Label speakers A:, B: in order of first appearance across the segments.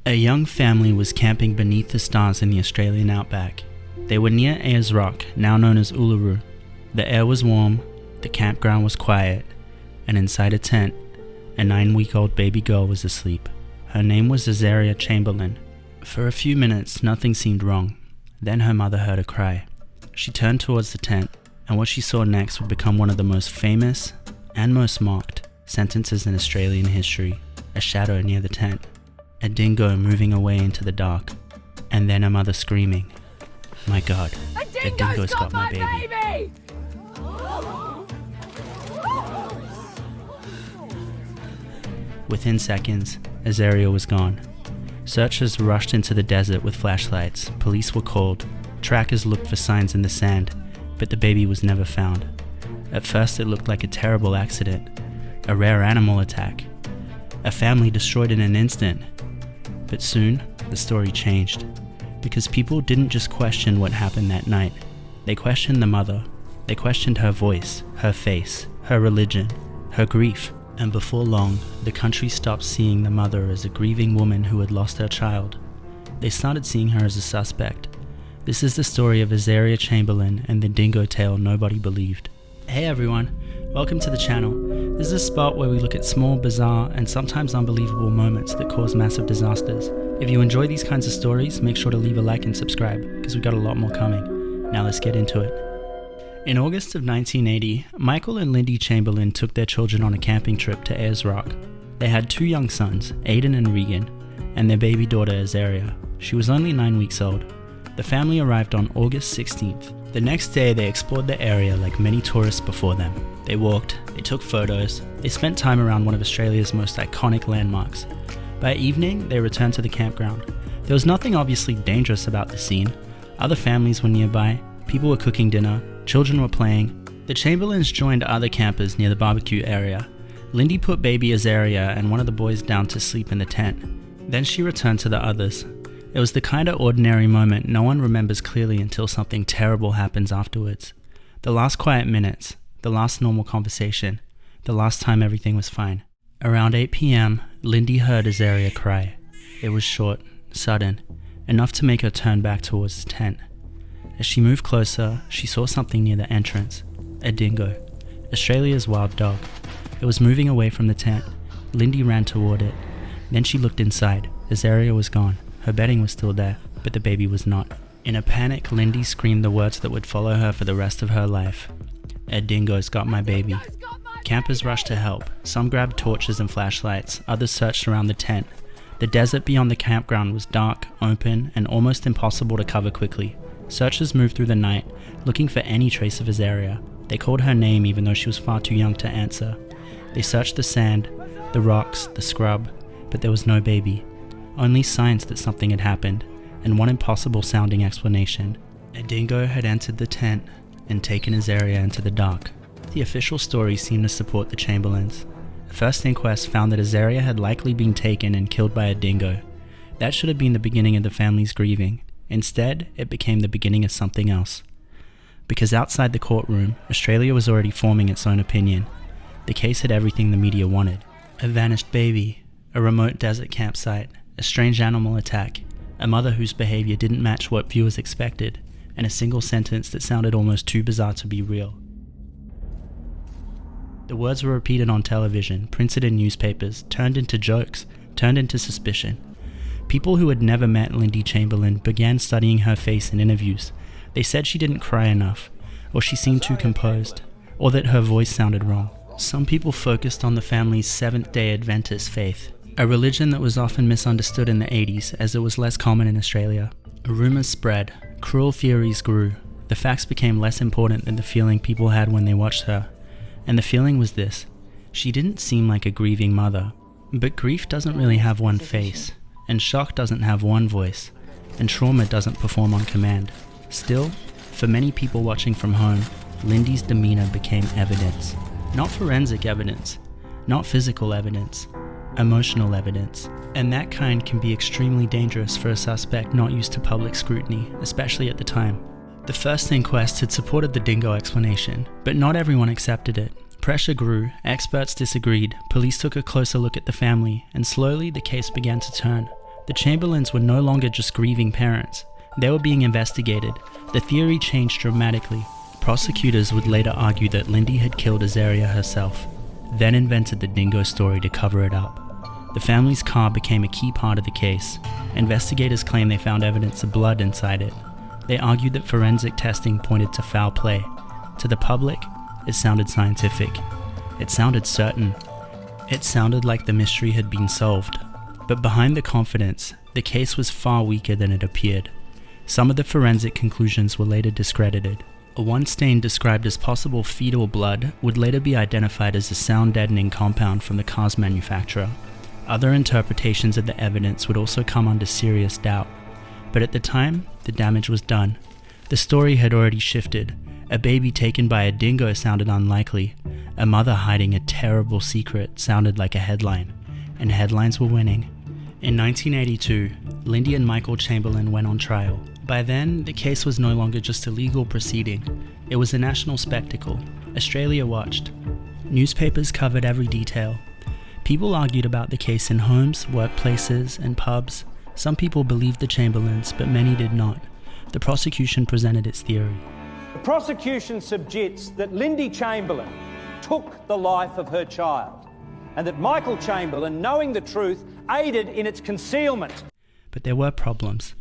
A: A young family was camping beneath the stars in the Australian Outback. They were near Ayers Rock, now known as Uluru. The air was warm, the campground was quiet, and inside a tent, a 9-week-old baby girl was asleep. Her name was Azaria Chamberlain. For a few minutes, nothing seemed wrong. Then her mother heard a cry. She turned towards the tent, and what she saw next would become one of the most famous and most mocked sentences in Australian history. A shadow near the tent. A dingo moving away into the dark. And then a mother screaming, "My God,
B: a dingo's got my baby!"
A: Within seconds, Azaria was gone. Searchers rushed into the desert with flashlights. Police were called. Trackers looked for signs in the sand, but the baby was never found. At first it looked like a terrible accident, a rare animal attack, a family destroyed in an instant. But soon, the story changed, because people didn't just question what happened that night. They questioned the mother. They questioned her voice, her face, her religion, her grief. And before long, the country stopped seeing the mother as a grieving woman who had lost her child. They started seeing her as a suspect. This is the story of Azaria Chamberlain and the dingo tale nobody believed. Hey everyone, welcome to the channel. This is a spot where we look at small, bizarre, and sometimes unbelievable moments that cause massive disasters. If you enjoy these kinds of stories, make sure to leave a like and subscribe, because we've got a lot more coming. Now let's get into it. In August of 1980, Michael and Lindy Chamberlain took their children on a camping trip to Ayers Rock. They had 2 young sons, Aiden and Regan, and their baby daughter Azaria. She was only 9 weeks old. The family arrived on August 16th. The next day, they explored the area like many tourists before them. They walked, they took photos, they spent time around one of Australia's most iconic landmarks. By evening, they returned to the campground. There was nothing obviously dangerous about the scene. Other families were nearby, people were cooking dinner, children were playing. The Chamberlains joined other campers near the barbecue area. Lindy put baby Azaria and one of the boys down to sleep in the tent. Then she returned to the others. It was the kind of ordinary moment no one remembers clearly until something terrible happens afterwards. The last quiet minutes, the last normal conversation, the last time everything was fine. Around 8 p.m, Lindy heard Azaria cry. It was short, sudden, enough to make her turn back towards the tent. As she moved closer, she saw something near the entrance. A dingo, Australia's wild dog. It was moving away from the tent. Lindy ran toward it. Then she looked inside. Azaria was gone. Her bedding was still there, but the baby was not. In a panic, Lindy screamed the words that would follow her for the rest of her life. "A dingo's got my baby." Campers rushed to help. Some grabbed torches and flashlights. Others searched around the tent. The desert beyond the campground was dark, open, and almost impossible to cover quickly. Searchers moved through the night, looking for any trace of Azaria. They called her name even though she was far too young to answer. They searched the sand, the rocks, the scrub, but there was no baby. Only signs that something had happened, and one impossible sounding explanation. A dingo had entered the tent and taken Azaria into the dark. The official story seemed to support the Chamberlains. The first inquest found that Azaria had likely been taken and killed by a dingo. That should have been the beginning of the family's grieving. Instead, it became the beginning of something else. Because outside the courtroom, Australia was already forming its own opinion. The case had everything the media wanted. A vanished baby, a remote desert campsite, a strange animal attack, a mother whose behavior didn't match what viewers expected, and a single sentence that sounded almost too bizarre to be real. The words were repeated on television, printed in newspapers, turned into jokes, turned into suspicion. People who had never met Lindy Chamberlain began studying her face in interviews. They said she didn't cry enough, or she seemed too composed, or that her voice sounded wrong. Some people focused on the family's Seventh-day Adventist faith, a religion that was often misunderstood in the 80s as it was less common in Australia. Rumors spread, cruel theories grew. The facts became less important than the feeling people had when they watched her. And the feeling was this: she didn't seem like a grieving mother. But grief doesn't really have one face, and shock doesn't have one voice, and trauma doesn't perform on command. Still, for many people watching from home, Lindy's demeanor became evidence. Not forensic evidence, not physical evidence, emotional evidence. And that kind can be extremely dangerous for a suspect not used to public scrutiny, especially at the time. The first inquest had supported the dingo explanation, but not everyone accepted it. Pressure grew, experts disagreed, police took a closer look at the family, and slowly the case began to turn. The Chamberlains were no longer just grieving parents. They were being investigated. The theory changed dramatically. Prosecutors would later argue that Lindy had killed Azaria herself, then invented the Dingo story to cover it up. The family's car became a key part of the case. Investigators claim they found evidence of blood inside it. They argued that forensic testing pointed to foul play. To the public, it sounded scientific. It sounded certain. It sounded like the mystery had been solved. But behind the confidence, the case was far weaker than it appeared. Some of the forensic conclusions were later discredited. One stain described as possible fetal blood would later be identified as a sound-deadening compound from the car's manufacturer. Other interpretations of the evidence would also come under serious doubt. But at the time, the damage was done. The story had already shifted. A baby taken by a dingo sounded unlikely. A mother hiding a terrible secret sounded like a headline. And headlines were winning. In 1982, Lindy and Michael Chamberlain went on trial. By then, the case was no longer just a legal proceeding. It was a national spectacle. Australia watched. Newspapers covered every detail. People argued about the case in homes, workplaces, and pubs. Some people believed the Chamberlains, but many did not. The prosecution presented its theory.
C: The prosecution subjects that Lindy Chamberlain took the life of her child, and that Michael Chamberlain, knowing the truth, aided in its concealment.
A: But there were problems.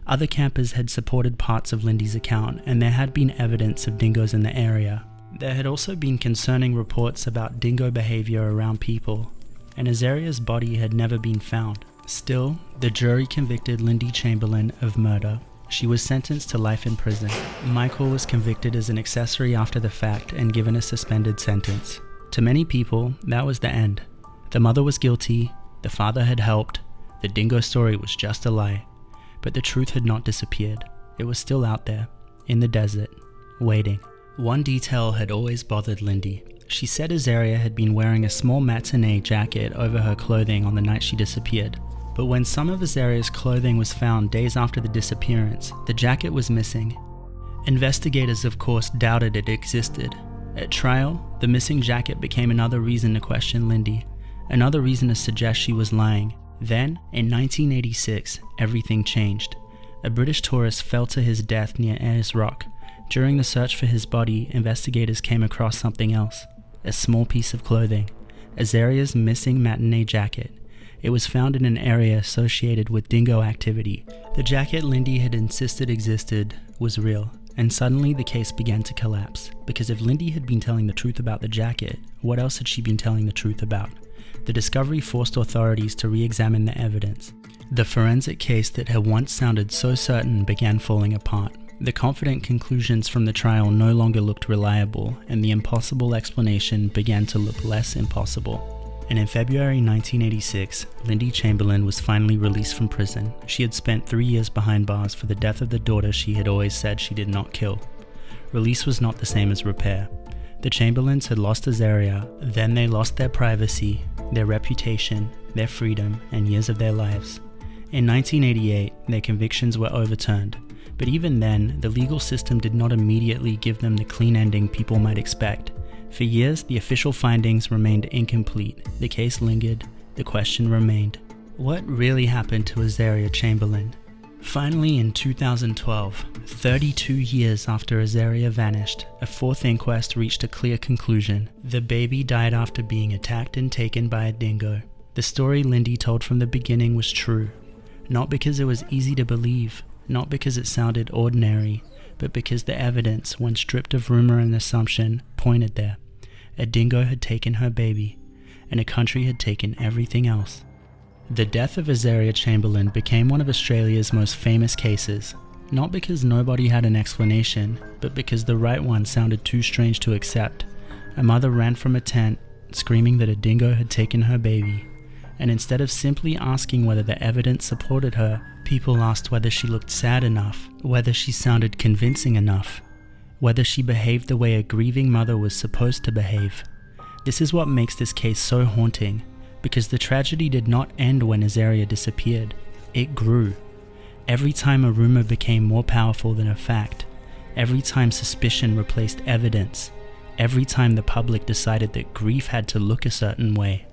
A: Other campers had supported parts of Lindy's account, and there had been evidence of dingoes in the area. There had also been concerning reports about dingo behavior around people, and Azaria's body had never been found. Still, the jury convicted Lindy Chamberlain of murder. She was sentenced to life in prison. Michael was convicted as an accessory after the fact and given a suspended sentence. To many people, that was the end. The mother was guilty, the father had helped, the dingo story was just a lie. But the truth had not disappeared. It was still out there, in the desert, waiting. One detail had always bothered Lindy. She said Azaria had been wearing a small matinee jacket over her clothing on the night she disappeared. But when some of Azaria's clothing was found days after the disappearance, the jacket was missing. Investigators, of course, doubted it existed. At trial, the missing jacket became another reason to question Lindy, another reason to suggest she was lying. Then, in 1986, everything changed. A British tourist fell to his death near Ayers Rock. During the search for his body, investigators came across something else. A small piece of clothing. Azaria's missing matinee jacket. It was found in an area associated with dingo activity. The jacket Lindy had insisted existed was real, and suddenly the case began to collapse. Because if Lindy had been telling the truth about the jacket, what else had she been telling the truth about? The discovery forced authorities to re-examine the evidence. The forensic case that had once sounded so certain began falling apart. The confident conclusions from the trial no longer looked reliable, and the impossible explanation began to look less impossible. And in February 1986, Lindy Chamberlain was finally released from prison. She had spent 3 years behind bars for the death of the daughter she had always said she did not kill. Release was not the same as repair. The Chamberlains had lost Azaria, then they lost their privacy, their reputation, their freedom, and years of their lives. In 1988, their convictions were overturned, but even then, the legal system did not immediately give them the clean ending people might expect. For years, the official findings remained incomplete. The case lingered. The question remained. What really happened to Azaria Chamberlain? Finally, in 2012, 32 years after Azaria vanished, a fourth inquest reached a clear conclusion. The baby died after being attacked and taken by a dingo. The story Lindy told from the beginning was true. Not because it was easy to believe, not because it sounded ordinary, but because the evidence, when stripped of rumor and assumption, pointed there. A dingo had taken her baby, and a country had taken everything else. The death of Azaria Chamberlain became one of Australia's most famous cases, not because nobody had an explanation, but because the right one sounded too strange to accept. A mother ran from a tent, screaming that a dingo had taken her baby, and instead of simply asking whether the evidence supported her, people asked whether she looked sad enough, whether she sounded convincing enough, whether she behaved the way a grieving mother was supposed to behave. This is what makes this case so haunting, because the tragedy did not end when Azaria disappeared. It grew. Every time a rumor became more powerful than a fact, every time suspicion replaced evidence, every time the public decided that grief had to look a certain way.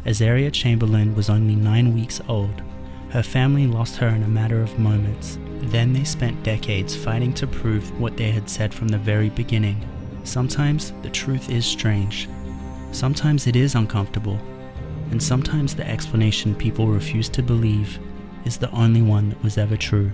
A: Azaria Chamberlain was only 9 weeks old. Her family lost her in a matter of moments. Then they spent decades fighting to prove what they had said from the very beginning. Sometimes the truth is strange. Sometimes it is uncomfortable. And sometimes the explanation people refuse to believe is the only one that was ever true.